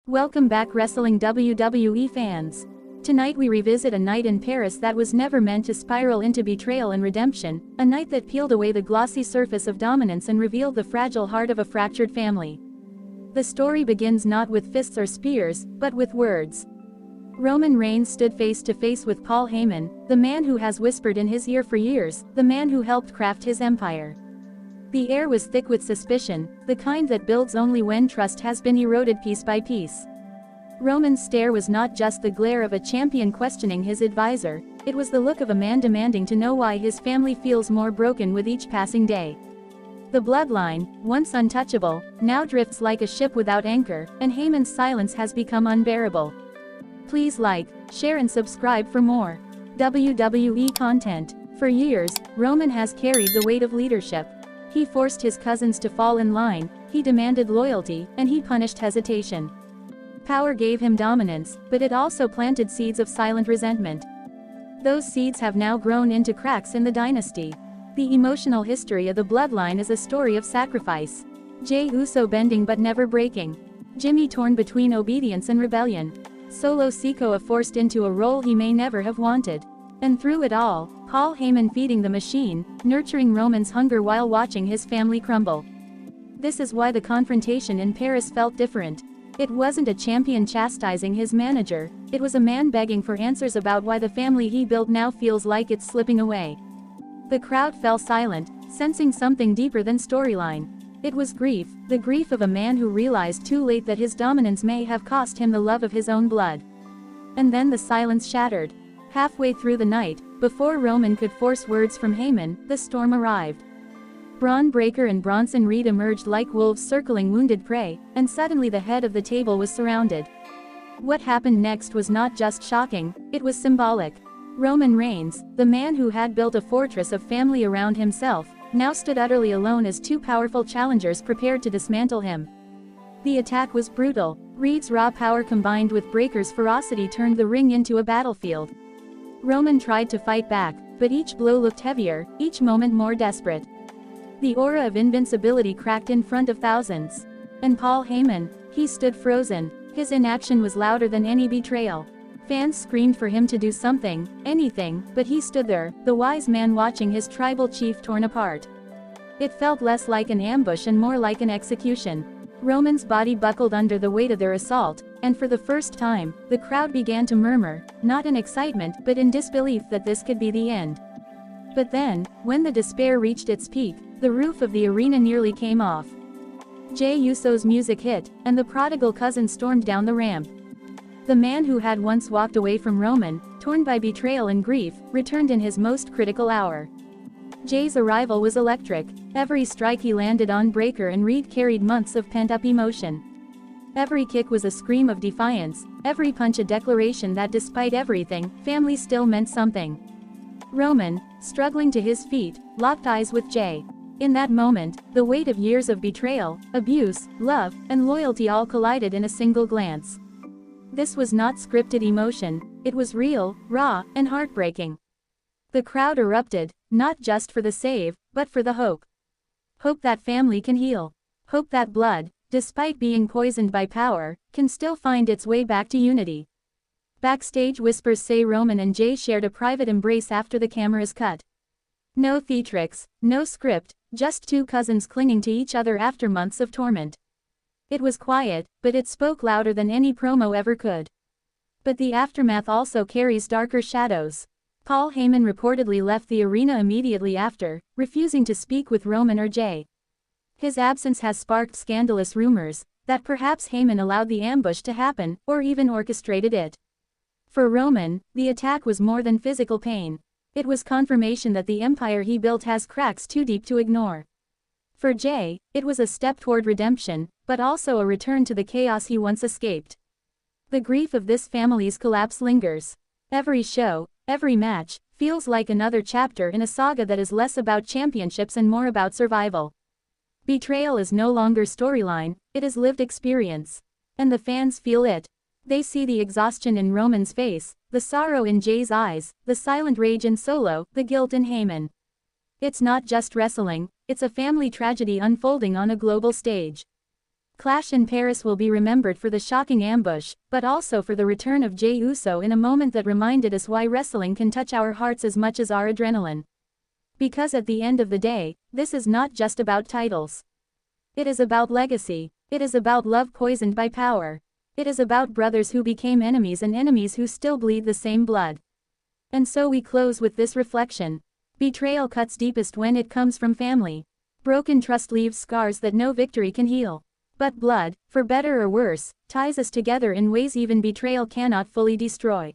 Welcome back, wrestling WWE fans. Tonight we revisit a night in Paris that was never meant to spiral into betrayal and redemption, a night that peeled away the glossy surface of dominance and revealed the fragile heart of a fractured family. The story begins not with fists or spears, but with words. Roman Reigns stood face to face with Paul Heyman, the man who has whispered in his ear for years, the man who helped craft his empire. The air was thick with suspicion, the kind that builds only when trust has been eroded piece by piece. Roman's stare was not just the glare of a champion questioning his advisor, it was the look of a man demanding to know why his family feels more broken with each passing day. The bloodline, once untouchable, now drifts like a ship without anchor, and Heyman's silence has become unbearable. Please like, share and subscribe for more WWE content. For years, Roman has carried the weight of leadership. He forced his cousins to fall in line, he demanded loyalty, and he punished hesitation. Power gave him dominance, but it also planted seeds of silent resentment. Those seeds have now grown into cracks in the dynasty. The emotional history of the bloodline is a story of sacrifice. Jey Uso bending but never breaking. Jimmy torn between obedience and rebellion. Solo Sikoa forced into a role he may never have wanted. And through it all, Paul Heyman feeding the machine, nurturing Roman's hunger while watching his family crumble. This is why the confrontation in Paris felt different. It wasn't a champion chastising his manager, it was a man begging for answers about why the family he built now feels like it's slipping away. The crowd fell silent, sensing something deeper than storyline. It was grief, the grief of a man who realized too late that his dominance may have cost him the love of his own blood. And then the silence shattered. Halfway through the night, before Roman could force words from Heyman, the storm arrived. Bron Breakker and Bronson Reed emerged like wolves circling wounded prey, and suddenly the head of the table was surrounded. What happened next was not just shocking, it was symbolic. Roman Reigns, the man who had built a fortress of family around himself, now stood utterly alone as two powerful challengers prepared to dismantle him. The attack was brutal. Reed's raw power combined with Breakker's ferocity turned the ring into a battlefield. Roman tried to fight back, but each blow looked heavier, each moment more desperate. The aura of invincibility cracked in front of thousands. And Paul Heyman, he stood frozen, his inaction was louder than any betrayal. Fans screamed for him to do something, anything, but he stood there, the wise man watching his tribal chief torn apart. It felt less like an ambush and more like an execution. Roman's body buckled under the weight of their assault, and for the first time, the crowd began to murmur, not in excitement but in disbelief that this could be the end. But then, when the despair reached its peak, the roof of the arena nearly came off. Jey Uso's music hit, and the prodigal cousin stormed down the ramp. The man who had once walked away from Roman, torn by betrayal and grief, returned in his most critical hour. Jey's arrival was electric. Every strike he landed on Breakker and Reed carried months of pent-up emotion. Every kick was a scream of defiance, every punch a declaration that despite everything, family still meant something. Roman, struggling to his feet, locked eyes with Jey. In that moment, the weight of years of betrayal, abuse, love, and loyalty all collided in a single glance. This was not scripted emotion, it was real, raw, and heartbreaking. The crowd erupted, not just for the save, but for the hope. Hope that family can heal. Hope that blood, despite being poisoned by power, can still find its way back to unity. Backstage whispers say Roman and Jey shared a private embrace after the cameras cut. No theatrics, no script, just two cousins clinging to each other after months of torment. It was quiet, but it spoke louder than any promo ever could. But the aftermath also carries darker shadows. Paul Heyman reportedly left the arena immediately after, refusing to speak with Roman or Jey. His absence has sparked scandalous rumors that perhaps Heyman allowed the ambush to happen, or even orchestrated it. For Roman, the attack was more than physical pain. It was confirmation that the empire he built has cracks too deep to ignore. For Jey, it was a step toward redemption, but also a return to the chaos he once escaped. The grief of this family's collapse lingers. Every show, every match, feels like another chapter in a saga that is less about championships and more about survival. Betrayal is no longer storyline, it is lived experience. And the fans feel it. They see the exhaustion in Roman's face, the sorrow in Jey's eyes, the silent rage in Solo, the guilt in Heyman. It's not just wrestling, it's a family tragedy unfolding on a global stage. Clash in Paris will be remembered for the shocking ambush, but also for the return of Jey Uso in a moment that reminded us why wrestling can touch our hearts as much as our adrenaline. Because at the end of the day, this is not just about titles. It is about legacy. It is about love poisoned by power. It is about brothers who became enemies and enemies who still bleed the same blood. And so we close with this reflection. Betrayal cuts deepest when it comes from family. Broken trust leaves scars that no victory can heal. But blood, for better or worse, ties us together in ways even betrayal cannot fully destroy.